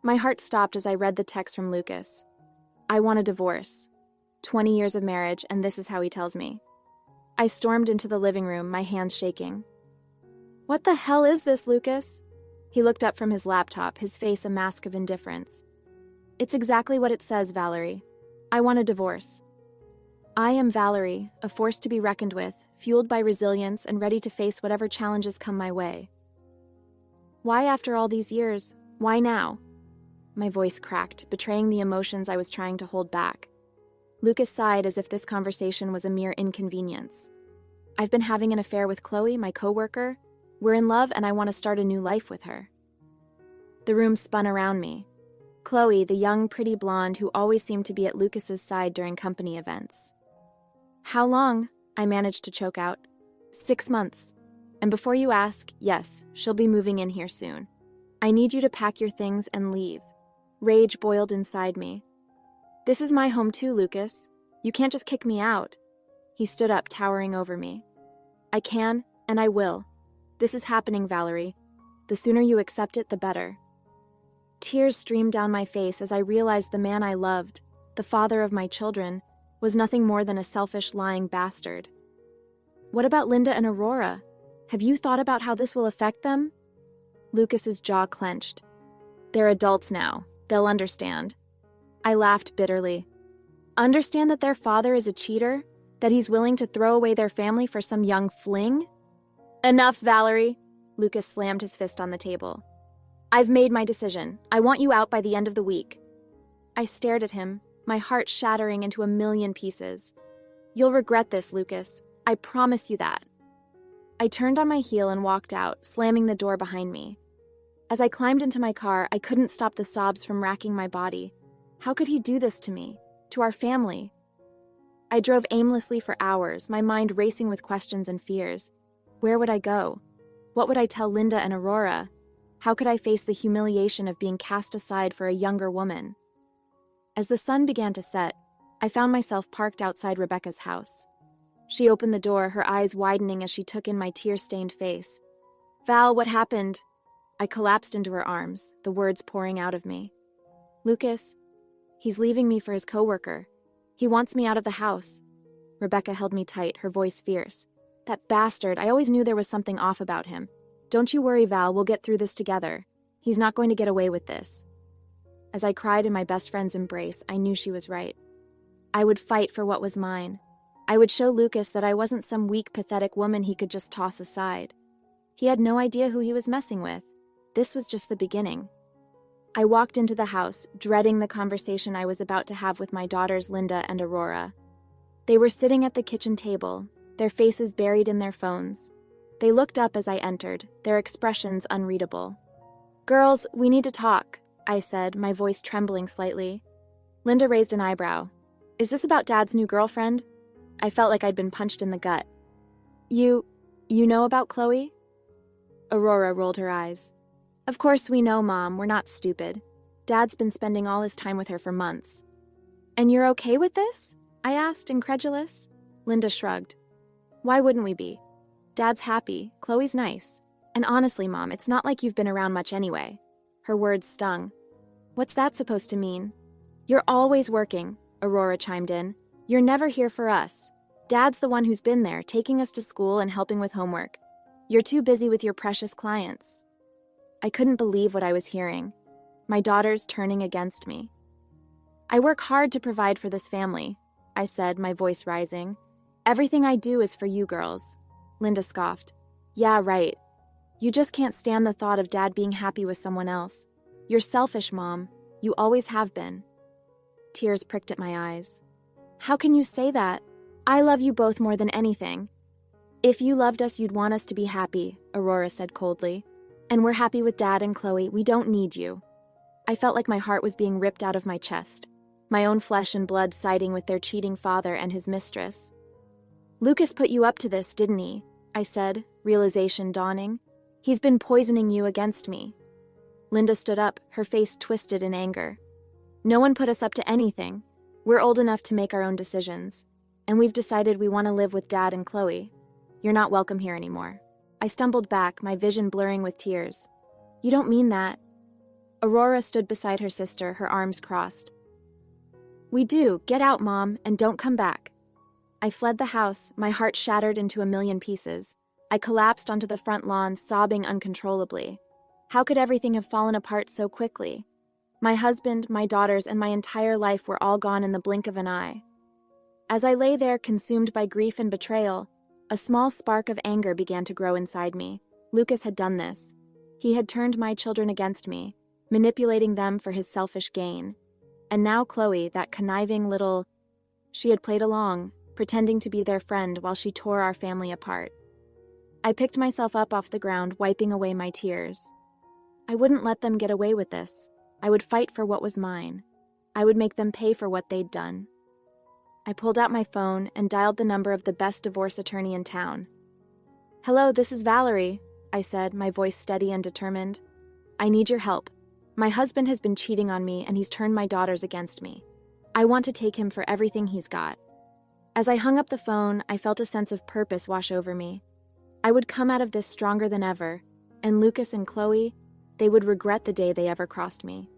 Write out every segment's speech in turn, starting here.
My heart stopped as I read the text from Lucas. I want a divorce. 20 years of marriage, and this is how he tells me. I stormed into the living room, my hands shaking. What the hell is this, Lucas? He looked up from his laptop, his face a mask of indifference. It's exactly what it says, Valerie. I want a divorce. I am Valerie, a force to be reckoned with, fueled by resilience and ready to face whatever challenges come my way. Why after all these years? Why now? My voice cracked, betraying the emotions I was trying to hold back. Lucas sighed as if this conversation was a mere inconvenience. I've been having an affair with Chloe, my coworker. We're in love and I want to start a new life with her. The room spun around me. Chloe, the young, pretty blonde who always seemed to be at Lucas's side during company events. How long? I managed to choke out. 6 months. And before you ask, yes, she'll be moving in here soon. I need you to pack your things and leave. Rage boiled inside me. This is my home too, Lucas. You can't just kick me out. He stood up, towering over me. I can, and I will. This is happening, Valerie. The sooner you accept it, the better. Tears streamed down my face as I realized the man I loved, the father of my children, was nothing more than a selfish, lying bastard. What about Linda and Aurora? Have you thought about how this will affect them? Lucas's jaw clenched. They're adults now. They'll understand. I laughed bitterly. Understand that their father is a cheater? That he's willing to throw away their family for some young fling? Enough, Valerie. Lucas slammed his fist on the table. I've made my decision. I want you out by the end of the week. I stared at him, my heart shattering into a million pieces. You'll regret this, Lucas. I promise you that. I turned on my heel and walked out, slamming the door behind me. As I climbed into my car, I couldn't stop the sobs from racking my body. How could he do this to me? To our family? I drove aimlessly for hours, my mind racing with questions and fears. Where would I go? What would I tell Linda and Aurora? How could I face the humiliation of being cast aside for a younger woman? As the sun began to set, I found myself parked outside Rebecca's house. She opened the door, her eyes widening as she took in my tear-stained face. Val, what happened? I collapsed into her arms, the words pouring out of me. Lucas, he's leaving me for his coworker. He wants me out of the house. Rebecca held me tight, her voice fierce. That bastard, I always knew there was something off about him. Don't you worry, Val, we'll get through this together. He's not going to get away with this. As I cried in my best friend's embrace, I knew she was right. I would fight for what was mine. I would show Lucas that I wasn't some weak, pathetic woman he could just toss aside. He had no idea who he was messing with. This was just the beginning. I walked into the house, dreading the conversation I was about to have with my daughters Linda and Aurora. They were sitting at the kitchen table, their faces buried in their phones. They looked up as I entered, their expressions unreadable. Girls, we need to talk, I said, my voice trembling slightly. Linda raised an eyebrow. Is this about Dad's new girlfriend? I felt like I'd been punched in the gut. You know about Chloe? Aurora rolled her eyes. Of course we know, Mom. We're not stupid. Dad's been spending all his time with her for months. And you're okay with this? I asked, incredulous. Linda shrugged. Why wouldn't we be? Dad's happy. Chloe's nice. And honestly, Mom, it's not like you've been around much anyway. Her words stung. What's that supposed to mean? You're always working, Aurora chimed in. You're never here for us. Dad's the one who's been there, taking us to school and helping with homework. You're too busy with your precious clients. I couldn't believe what I was hearing. My daughters turning against me. I work hard to provide for this family, I said, my voice rising. Everything I do is for you girls. Linda scoffed. Yeah, right. You just can't stand the thought of Dad being happy with someone else. You're selfish, Mom. You always have been. Tears pricked at my eyes. How can you say that? I love you both more than anything. If you loved us, you'd want us to be happy, Aurora said coldly. And we're happy with Dad and Chloe. We don't need you. I felt like my heart was being ripped out of my chest, my own flesh and blood siding with their cheating father and his mistress. Lucas put you up to this, didn't he? I said, realization dawning. He's been poisoning you against me. Linda stood up, her face twisted in anger. No one put us up to anything. We're old enough to make our own decisions. And we've decided we want to live with Dad and Chloe. You're not welcome here anymore. I stumbled back, my vision blurring with tears. You don't mean that. Aurora stood beside her sister, her arms crossed. "We do. Get out, Mom, and don't come back." I fled the house, my heart shattered into a million pieces. I collapsed onto the front lawn, sobbing uncontrollably. How could everything have fallen apart so quickly? My husband, my daughters, and my entire life were all gone in the blink of an eye. As I lay there, consumed by grief and betrayal, a small spark of anger began to grow inside me. Lucas had done this. He had turned my children against me, manipulating them for his selfish gain. And now Chloe, that conniving little... She had played along, pretending to be their friend while she tore our family apart. I picked myself up off the ground, wiping away my tears. I wouldn't let them get away with this. I would fight for what was mine. I would make them pay for what they'd done. I pulled out my phone and dialed the number of the best divorce attorney in town. "Hello, this is Valerie," I said, my voice steady and determined. "I need your help. My husband has been cheating on me and he's turned my daughters against me. I want to take him for everything he's got." As I hung up the phone, I felt a sense of purpose wash over me. I would come out of this stronger than ever, and Lucas and Chloe, they would regret the day they ever crossed me.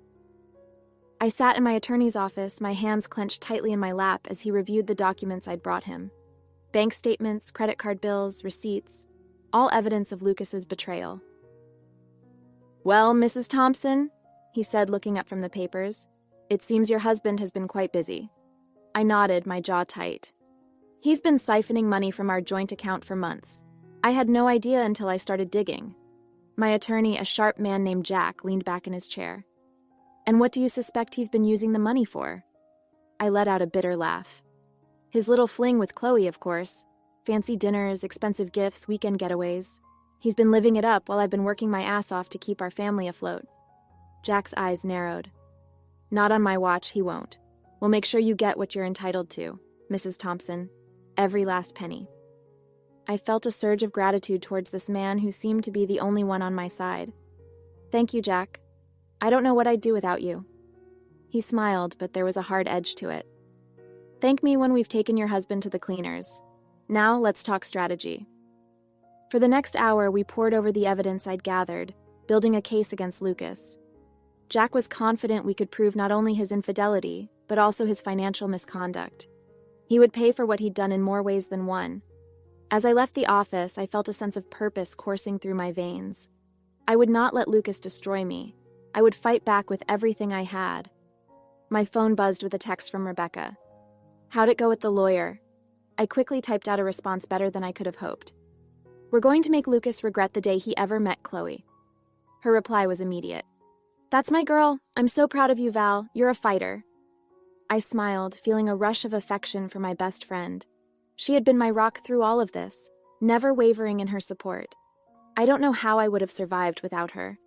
I sat in my attorney's office, my hands clenched tightly in my lap as he reviewed the documents I'd brought him. Bank statements, credit card bills, receipts, all evidence of Lucas's betrayal. "Well, Mrs. Thompson," he said, looking up from the papers, "it seems your husband has been quite busy." I nodded, my jaw tight. "He's been siphoning money from our joint account for months. I had no idea until I started digging." My attorney, a sharp man named Jack, leaned back in his chair. "And what do you suspect he's been using the money for?" I let out a bitter laugh. "His little fling with Chloe, of course. Fancy dinners, expensive gifts, weekend getaways. He's been living it up while I've been working my ass off to keep our family afloat." Jack's eyes narrowed. "Not on my watch, he won't. We'll make sure you get what you're entitled to, Mrs. Thompson. Every last penny." I felt a surge of gratitude towards this man who seemed to be the only one on my side. "Thank you, Jack. I don't know what I'd do without you." He smiled, but there was a hard edge to it. "Thank me when we've taken your husband to the cleaners. Now let's talk strategy." For the next hour, we pored over the evidence I'd gathered, building a case against Lucas. Jack was confident we could prove not only his infidelity, but also his financial misconduct. He would pay for what he'd done in more ways than one. As I left the office, I felt a sense of purpose coursing through my veins. I would not let Lucas destroy me. I would fight back with everything I had. My phone buzzed with a text from Rebecca. "How'd it go with the lawyer?" I quickly typed out a response better than I could have hoped. "We're going to make Lucas regret the day he ever met Chloe." Her reply was immediate. "That's my girl. I'm so proud of you, Val. You're a fighter." I smiled, feeling a rush of affection for my best friend. She had been my rock through all of this, never wavering in her support. I don't know how I would have survived without her.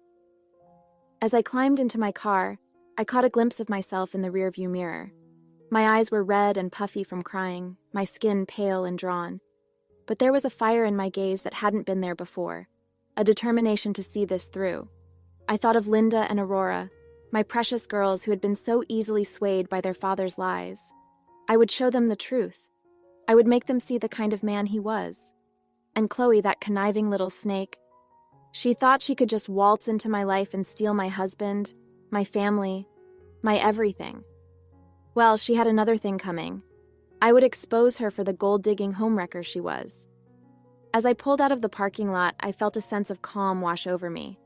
As I climbed into my car, I caught a glimpse of myself in the rearview mirror. My eyes were red and puffy from crying, my skin pale and drawn. But there was a fire in my gaze that hadn't been there before, a determination to see this through. I thought of Linda and Aurora, my precious girls who had been so easily swayed by their father's lies. I would show them the truth. I would make them see the kind of man he was. And Chloe, that conniving little snake, she thought she could just waltz into my life and steal my husband, my family, my everything. Well, she had another thing coming. I would expose her for the gold-digging homewrecker she was. As I pulled out of the parking lot, I felt a sense of calm wash over me.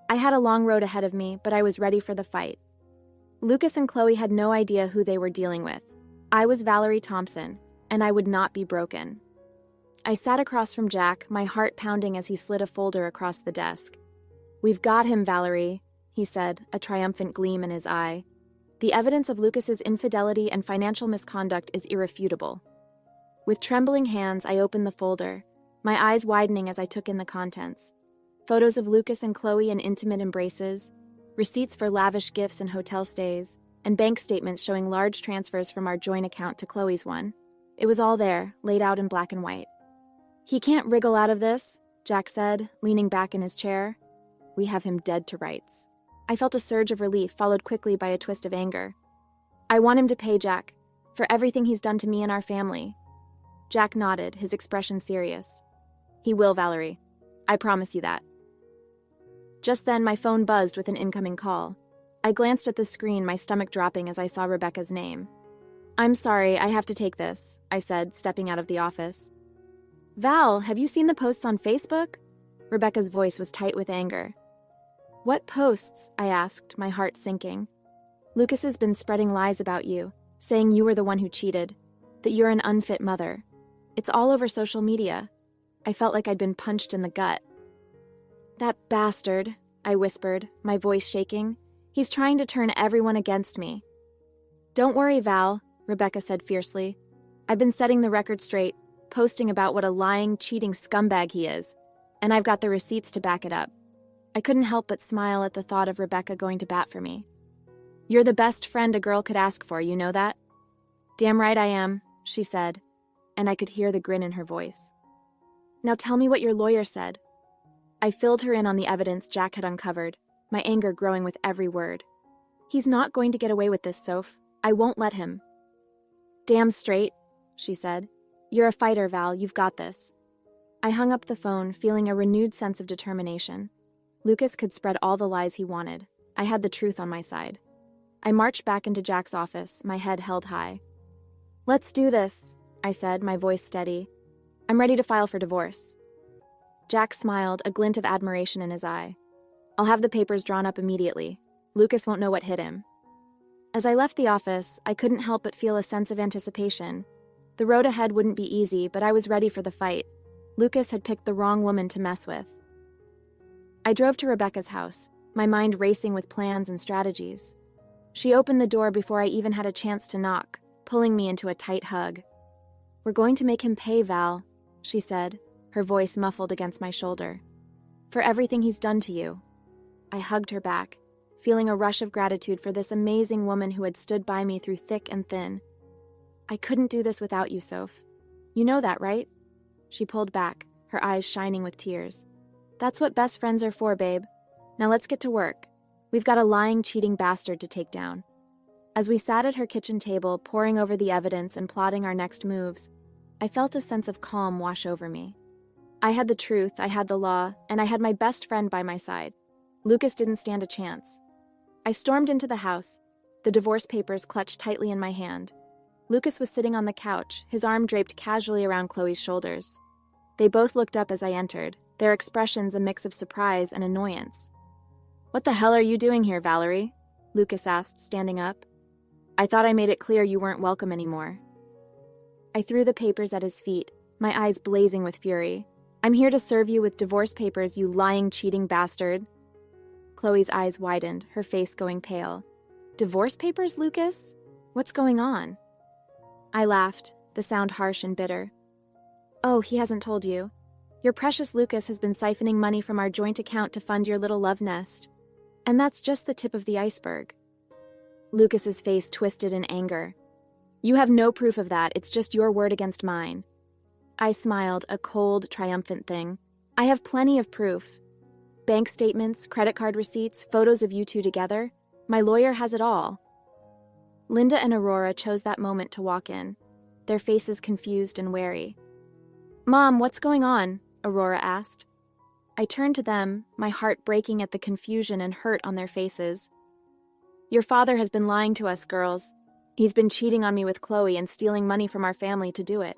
I had a long road ahead of me, but I was ready for the fight. Lucas and Chloe had no idea who they were dealing with. I was Valerie Thompson, and I would not be broken. I sat across from Jack, my heart pounding as he slid a folder across the desk. "We've got him, Valerie," he said, a triumphant gleam in his eye. "The evidence of Lucas's infidelity and financial misconduct is irrefutable." With trembling hands, I opened the folder, my eyes widening as I took in the contents. Photos of Lucas and Chloe in intimate embraces, receipts for lavish gifts and hotel stays, and bank statements showing large transfers from our joint account to Chloe's one. It was all there, laid out in black and white. "He can't wriggle out of this," Jack said, leaning back in his chair. "We have him dead to rights." I felt a surge of relief, followed quickly by a twist of anger. "I want him to pay Jack, for everything he's done to me and our family." Jack nodded, his expression serious. "He will, Valerie. I promise you that." Just then, my phone buzzed with an incoming call. I glanced at the screen, my stomach dropping as I saw Rebecca's name. "I'm sorry, I have to take this," I said, stepping out of the office. "Val, have you seen the posts on Facebook?" Rebecca's voice was tight with anger. "What posts?" I asked, my heart sinking. "Lucas has been spreading lies about you, saying you were the one who cheated, that you're an unfit mother. It's all over social media." I felt like I'd been punched in the gut. "That bastard," I whispered, my voice shaking. "He's trying to turn everyone against me." "Don't worry, Val," Rebecca said fiercely. "I've been setting the record straight, posting about what a lying, cheating scumbag he is, and I've got the receipts to back it up." I couldn't help but smile at the thought of Rebecca going to bat for me. "You're the best friend a girl could ask for, you know that?" "Damn right I am," she said, and I could hear the grin in her voice. "Now tell me what your lawyer said." I filled her in on the evidence Jack had uncovered, my anger growing with every word. "He's not going to get away with this, Soph. I won't let him." "Damn straight," she said. "You're a fighter, Val. You've got this." I hung up the phone, feeling a renewed sense of determination. Lucas could spread all the lies he wanted. I had the truth on my side. I marched back into Jack's office, my head held high. "Let's do this," I said, my voice steady. "I'm ready to file for divorce." Jack smiled, a glint of admiration in his eye. "I'll have the papers drawn up immediately. Lucas won't know what hit him." As I left the office, I couldn't help but feel a sense of anticipation. The road ahead wouldn't be easy, but I was ready for the fight. Lucas had picked the wrong woman to mess with. I drove to Rebecca's house, my mind racing with plans and strategies. She opened the door before I even had a chance to knock, pulling me into a tight hug. "We're going to make him pay, Val," she said, her voice muffled against my shoulder. "For everything he's done to you." I hugged her back, feeling a rush of gratitude for this amazing woman who had stood by me through thick and thin. "I couldn't do this without you, Soph. You know that, right?" She pulled back, her eyes shining with tears. "That's what best friends are for, babe. Now let's get to work. We've got a lying, cheating bastard to take down." As we sat at her kitchen table, poring over the evidence and plotting our next moves, I felt a sense of calm wash over me. I had the truth, I had the law, and I had my best friend by my side. Lucas didn't stand a chance. I stormed into the house, the divorce papers clutched tightly in my hand. Lucas was sitting on the couch, his arm draped casually around Chloe's shoulders. They both looked up as I entered, their expressions a mix of surprise and annoyance. "What the hell are you doing here, Valerie?" Lucas asked, standing up. "I thought I made it clear you weren't welcome anymore." I threw the papers at his feet, my eyes blazing with fury. "I'm here to serve you with divorce papers, you lying, cheating bastard." Chloe's eyes widened, her face going pale. "Divorce papers, Lucas? What's going on?" I laughed, the sound harsh and bitter. "Oh, he hasn't told you. Your precious Lucas has been siphoning money from our joint account to fund your little love nest. And that's just the tip of the iceberg." Lucas's face twisted in anger. "You have no proof of that, it's just your word against mine." I smiled, a cold, triumphant thing. "I have plenty of proof. Bank statements, credit card receipts, photos of you two together. My lawyer has it all." Linda and Aurora chose that moment to walk in, their faces confused and wary. "Mom, what's going on?" Aurora asked. I turned to them, my heart breaking at the confusion and hurt on their faces. "Your father has been lying to us, girls. He's been cheating on me with Chloe and stealing money from our family to do it."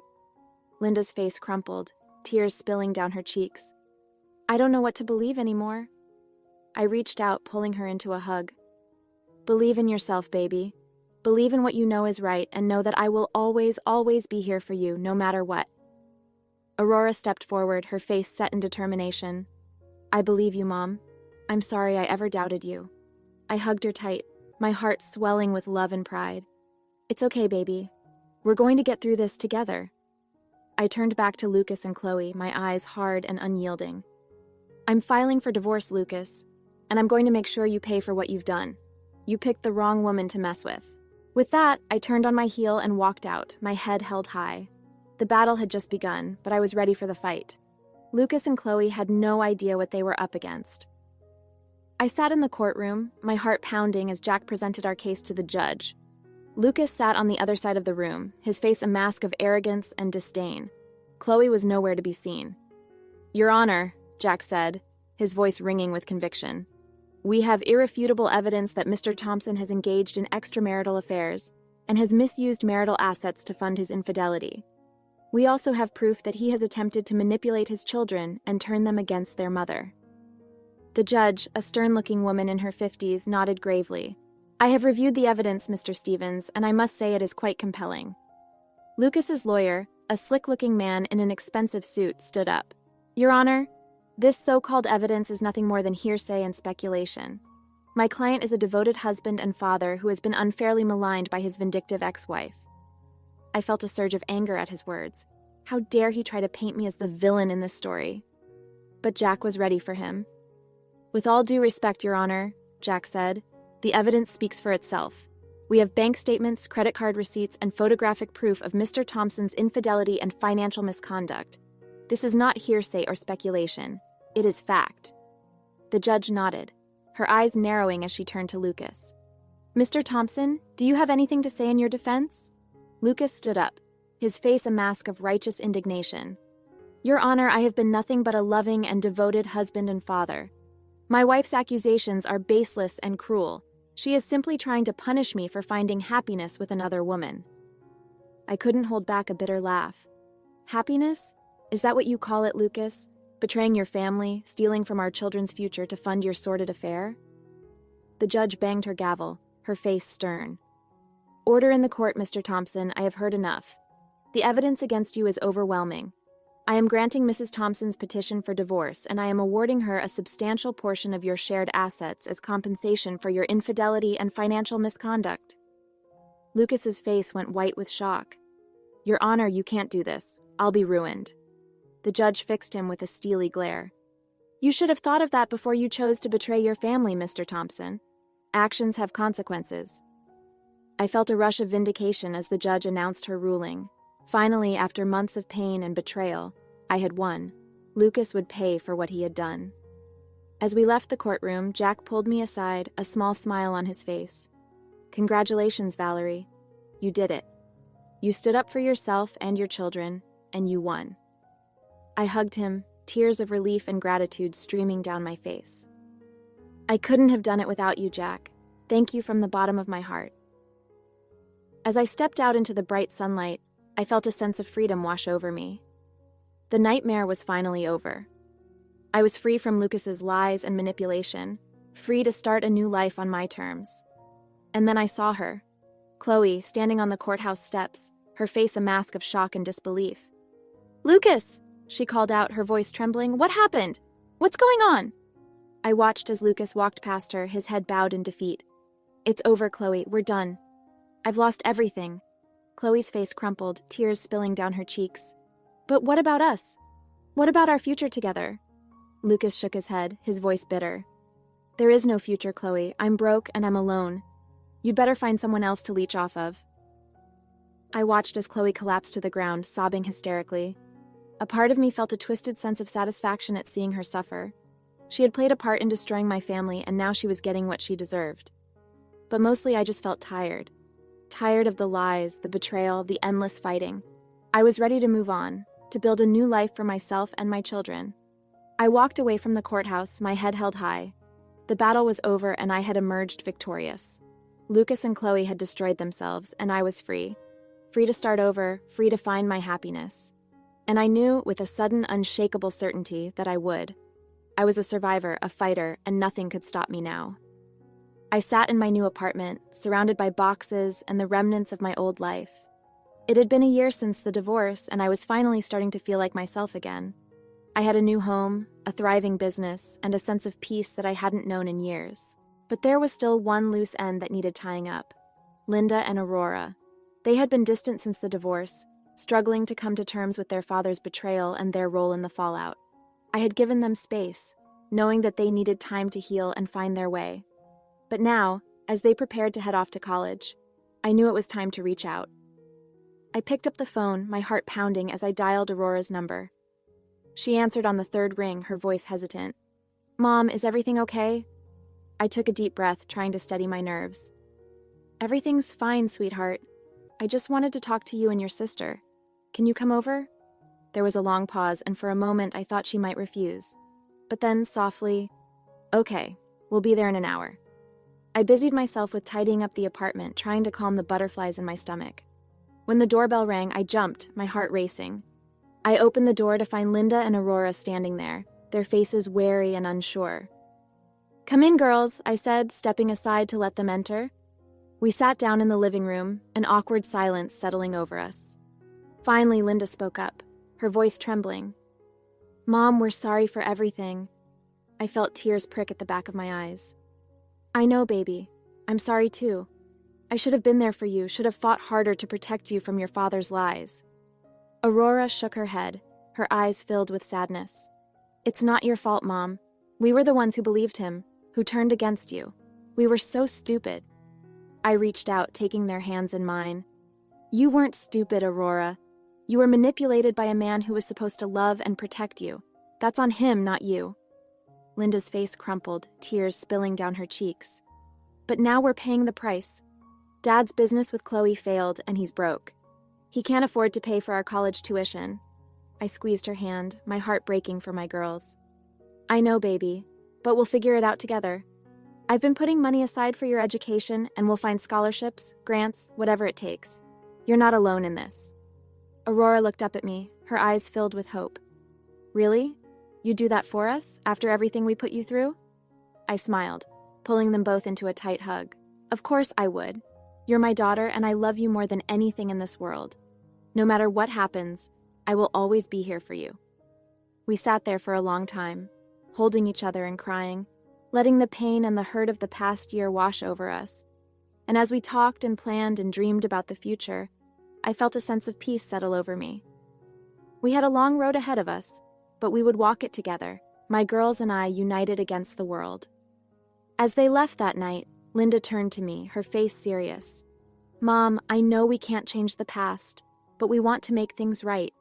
Linda's face crumpled, tears spilling down her cheeks. "I don't know what to believe anymore." I reached out, pulling her into a hug. "Believe in yourself, baby. Believe in what you know is right and know that I will always, always be here for you, no matter what." Aurora stepped forward, her face set in determination. "I believe you, Mom. I'm sorry I ever doubted you." I hugged her tight, my heart swelling with love and pride. "It's okay, baby. We're going to get through this together." I turned back to Lucas and Chloe, my eyes hard and unyielding. "I'm filing for divorce, Lucas, and I'm going to make sure you pay for what you've done. You picked the wrong woman to mess with." With that, I turned on my heel and walked out, my head held high. The battle had just begun, but I was ready for the fight. Lucas and Chloe had no idea what they were up against. I sat in the courtroom, my heart pounding as Jack presented our case to the judge. Lucas sat on the other side of the room, his face a mask of arrogance and disdain. Chloe was nowhere to be seen. "Your Honor," Jack said, his voice ringing with conviction. We have irrefutable evidence that Mr. Thompson has engaged in extramarital affairs and has misused marital assets to fund his infidelity. We also have proof that he has attempted to manipulate his children and turn them against their mother." The judge, a stern-looking woman in her 50s, nodded gravely. "I have reviewed the evidence, Mr. Stevens, and I must say it is quite compelling." Lucas's lawyer, a slick-looking man in an expensive suit, stood up. "Your Honor, this so-called evidence is nothing more than hearsay and speculation. My client is a devoted husband and father who has been unfairly maligned by his vindictive ex-wife." I felt a surge of anger at his words. How dare he try to paint me as the villain in this story? But Jack was ready for him. "With all due respect, Your Honor," Jack said, "the evidence speaks for itself. We have bank statements, credit card receipts, and photographic proof of Mr. Thompson's infidelity and financial misconduct. This is not hearsay or speculation. It is fact." The judge nodded, her eyes narrowing as she turned to Lucas. "Mr. Thompson, do you have anything to say in your defense?" Lucas stood up, his face a mask of righteous indignation. "Your Honor, I have been nothing but a loving and devoted husband and father. My wife's accusations are baseless and cruel. She is simply trying to punish me for finding happiness with another woman." I couldn't hold back a bitter laugh. "Happiness? Is that what you call it, Lucas? Betraying your family, stealing from our children's future to fund your sordid affair?" The judge banged her gavel, her face stern. "Order in the court, Mr. Thompson. I have heard enough. The evidence against you is overwhelming. I am granting Mrs. Thompson's petition for divorce, and I am awarding her a substantial portion of your shared assets as compensation for your infidelity and financial misconduct." Lucas's face went white with shock. "Your Honor, you can't do this. I'll be ruined." The judge fixed him with a steely glare. "You should have thought of that before you chose to betray your family, Mr. Thompson. Actions have consequences." I felt a rush of vindication as the judge announced her ruling. Finally, after months of pain and betrayal, I had won. Lucas would pay for what he had done. As we left the courtroom, Jack pulled me aside, a small smile on his face. "Congratulations, Valerie. You did it. You stood up for yourself and your children, and you won." I hugged him, tears of relief and gratitude streaming down my face. "I couldn't have done it without you, Jack. Thank you from the bottom of my heart." As I stepped out into the bright sunlight, I felt a sense of freedom wash over me. The nightmare was finally over. I was free from Lucas's lies and manipulation, free to start a new life on my terms. And then I saw her, Chloe, standing on the courthouse steps, her face a mask of shock and disbelief. "Lucas!" she called out, her voice trembling. "What happened? What's going on?" I watched as Lucas walked past her, his head bowed in defeat. "It's over, Chloe. We're done. I've lost everything." Chloe's face crumpled, tears spilling down her cheeks. "But what about us? What about our future together?" Lucas shook his head, his voice bitter. "There is no future, Chloe. I'm broke and I'm alone. You'd better find someone else to leech off of." I watched as Chloe collapsed to the ground, sobbing hysterically. A part of me felt a twisted sense of satisfaction at seeing her suffer. She had played a part in destroying my family, and now she was getting what she deserved. But mostly I just felt tired. Tired of the lies, the betrayal, the endless fighting. I was ready to move on, to build a new life for myself and my children. I walked away from the courthouse, my head held high. The battle was over and I had emerged victorious. Lucas and Chloe had destroyed themselves, and I was free. Free to start over, free to find my happiness. And I knew with a sudden, unshakable certainty that I would. I was a survivor, a fighter, and nothing could stop me now. I sat in my new apartment, surrounded by boxes and the remnants of my old life. It had been a year since the divorce, and I was finally starting to feel like myself again. I had a new home, a thriving business, and a sense of peace that I hadn't known in years. But there was still one loose end that needed tying up. Linda and Aurora. They had been distant since the divorce, struggling to come to terms with their father's betrayal and their role in the fallout. I had given them space, knowing that they needed time to heal and find their way. But now, as they prepared to head off to college, I knew it was time to reach out. I picked up the phone, my heart pounding as I dialed Aurora's number. She answered on the third ring, her voice hesitant. "Mom, is everything okay?" I took a deep breath, trying to steady my nerves. "Everything's fine, sweetheart. I just wanted to talk to you and your sister. Can you come over?" There was a long pause, and for a moment I thought she might refuse. But then, softly, "Okay, We'll be there in an hour. I busied myself with tidying up the apartment, trying to calm the butterflies in my stomach. When the doorbell rang, I jumped, my heart racing. I opened the door to find Linda and Aurora standing there, their faces wary and unsure. "Come in, girls," I said, stepping aside to let them enter. We sat down in the living room, an awkward silence settling over us. Finally, Linda spoke up, her voice trembling. "Mom, we're sorry for everything." I felt tears prick at the back of my eyes. "I know, baby. I'm sorry too. I should have been there for you, should have fought harder to protect you from your father's lies." Aurora shook her head, her eyes filled with sadness. "It's not your fault, Mom. We were the ones who believed him, who turned against you. We were so stupid." I reached out, taking their hands in mine. "You weren't stupid, Aurora. You were manipulated by a man who was supposed to love and protect you. That's on him, not you." Linda's face crumpled, tears spilling down her cheeks. "But now we're paying the price. Dad's business with Chloe failed, and he's broke. He can't afford to pay for our college tuition." I squeezed her hand, my heart breaking for my girls. "I know, baby, but we'll figure it out together. I've been putting money aside for your education, and we'll find scholarships, grants, whatever it takes. You're not alone in this." Aurora looked up at me, her eyes filled with hope. "Really? You'd do that for us, after everything we put you through?" I smiled, pulling them both into a tight hug. "Of course I would. You're my daughter, and I love you more than anything in this world. No matter what happens, I will always be here for you." We sat there for a long time, holding each other and crying, letting the pain and the hurt of the past year wash over us. And as we talked and planned and dreamed about the future, I felt a sense of peace settle over me. We had a long road ahead of us, but we would walk it together, my girls and I united against the world. As they left that night, Linda turned to me, her face serious. "Mom, I know we can't change the past, but we want to make things right.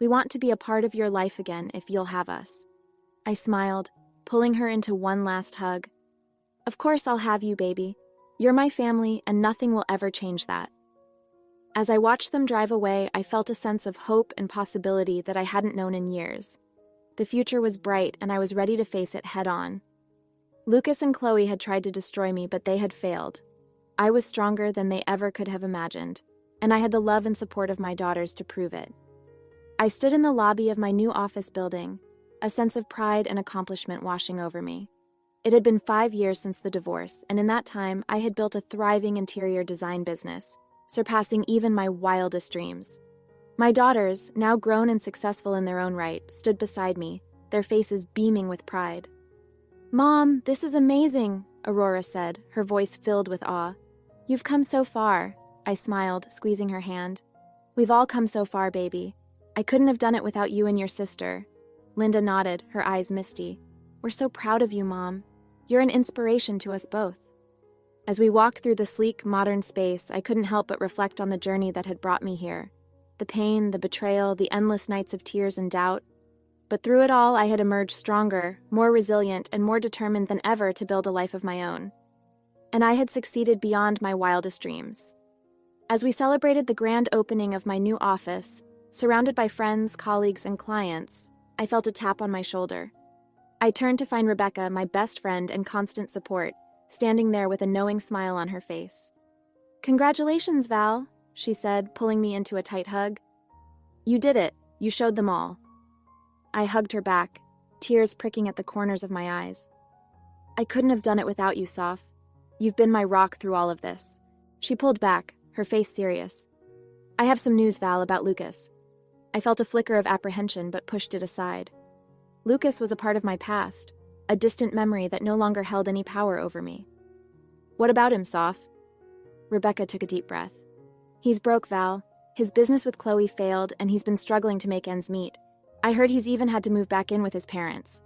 We want to be a part of your life again if you'll have us." I smiled, pulling her into one last hug. "Of course I'll have you, baby. You're my family, and nothing will ever change that." As I watched them drive away, I felt a sense of hope and possibility that I hadn't known in years. The future was bright, and I was ready to face it head-on. Lucas and Chloe had tried to destroy me, but they had failed. I was stronger than they ever could have imagined, and I had the love and support of my daughters to prove it. I stood in the lobby of my new office building, a sense of pride and accomplishment washing over me. It had been 5 years since the divorce, and in that time, I had built a thriving interior design business, surpassing even my wildest dreams. My daughters, now grown and successful in their own right, stood beside me, their faces beaming with pride. "Mom, this is amazing," Aurora said, her voice filled with awe. "You've come so far." I smiled, squeezing her hand. "We've all come so far, baby. I couldn't have done it without you and your sister." Linda nodded, her eyes misty. "We're so proud of you, Mom. You're an inspiration to us both." As we walked through the sleek, modern space, I couldn't help but reflect on the journey that had brought me here. The pain, the betrayal, the endless nights of tears and doubt. But through it all, I had emerged stronger, more resilient, and more determined than ever to build a life of my own. And I had succeeded beyond my wildest dreams. As we celebrated the grand opening of my new office, surrounded by friends, colleagues, and clients, I felt a tap on my shoulder. I turned to find Rebecca, my best friend and constant support, standing there with a knowing smile on her face. "Congratulations, Val," she said, pulling me into a tight hug. "You did it. You showed them all." I hugged her back, tears pricking at the corners of my eyes. "I couldn't have done it without you, Soph. You've been my rock through all of this." She pulled back, her face serious. "I have some news, Val, about Lucas." I felt a flicker of apprehension but pushed it aside. Lucas was a part of my past, a distant memory that no longer held any power over me. "What about him, Soph?" Rebecca took a deep breath. "He's broke, Val. His business with Chloe failed, and he's been struggling to make ends meet. I heard he's even had to move back in with his parents."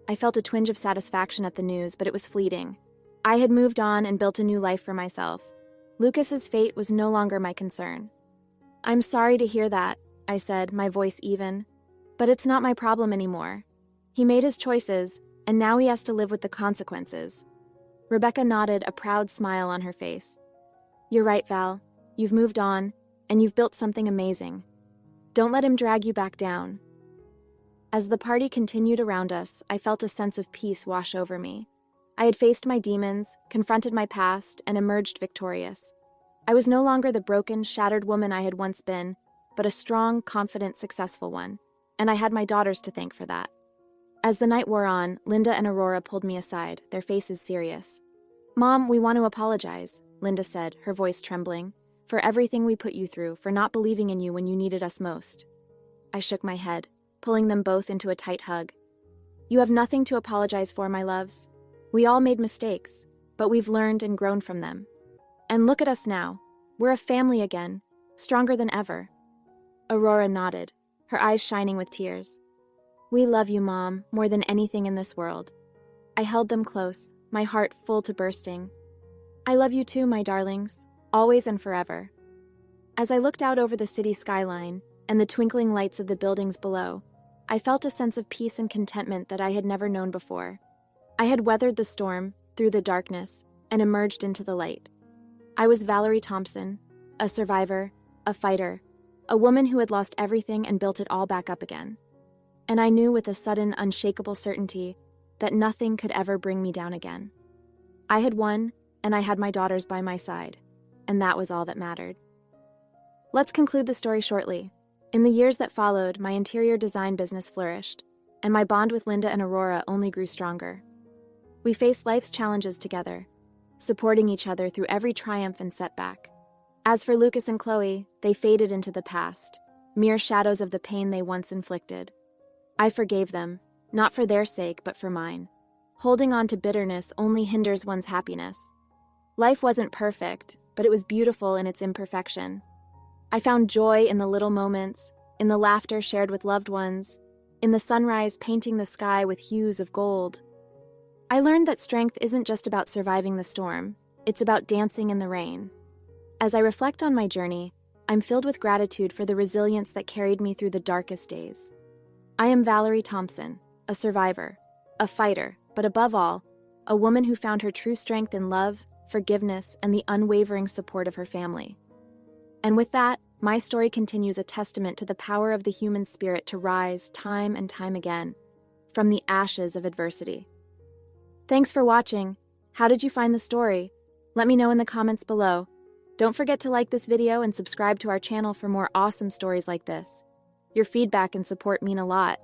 I felt a twinge of satisfaction at the news, but it was fleeting. I had moved on and built a new life for myself. Lucas's fate was no longer my concern. "I'm sorry to hear that," I said, my voice even. "But it's not my problem anymore. He made his choices, and now he has to live with the consequences." Rebecca nodded, a proud smile on her face. "You're right, Val. You've moved on, and you've built something amazing. Don't let him drag you back down." As the party continued around us, I felt a sense of peace wash over me. I had faced my demons, confronted my past, and emerged victorious. I was no longer the broken, shattered woman I had once been, but a strong, confident, successful one, and I had my daughters to thank for that. As the night wore on, Linda and Aurora pulled me aside, their faces serious. "Mom, we want to apologize," Linda said, her voice trembling, "for everything we put you through, for not believing in you when you needed us most." I shook my head, pulling them both into a tight hug. "You have nothing to apologize for, my loves. We all made mistakes, but we've learned and grown from them. And look at us now. We're a family again, stronger than ever." Aurora nodded, her eyes shining with tears. "We love you, Mom, more than anything in this world." I held them close, my heart full to bursting. "I love you too, my darlings, always and forever." As I looked out over the city skyline and the twinkling lights of the buildings below, I felt a sense of peace and contentment that I had never known before. I had weathered the storm, through the darkness, and emerged into the light. I was Valerie Thompson, a survivor, a fighter, a woman who had lost everything and built it all back up again. And I knew with a sudden, unshakable certainty that nothing could ever bring me down again. I had won, and I had my daughters by my side, and that was all that mattered. Let's conclude the story shortly. In the years that followed, my interior design business flourished, and my bond with Linda and Aurora only grew stronger. We faced life's challenges together, supporting each other through every triumph and setback. As for Lucas and Chloe, they faded into the past, mere shadows of the pain they once inflicted. I forgave them, not for their sake, but for mine. Holding on to bitterness only hinders one's happiness. Life wasn't perfect, but it was beautiful in its imperfection. I found joy in the little moments, in the laughter shared with loved ones, in the sunrise painting the sky with hues of gold. I learned that strength isn't just about surviving the storm, it's about dancing in the rain. As I reflect on my journey, I'm filled with gratitude for the resilience that carried me through the darkest days. I am Valerie Thompson, a survivor, a fighter, but above all, a woman who found her true strength in love, forgiveness, and the unwavering support of her family. And with that, my story continues a testament to the power of the human spirit to rise time and time again from the ashes of adversity. Thanks for watching. How did you find the story? Let me know in the comments below. Don't forget to like this video and subscribe to our channel for more awesome stories like this. Your feedback and support mean a lot.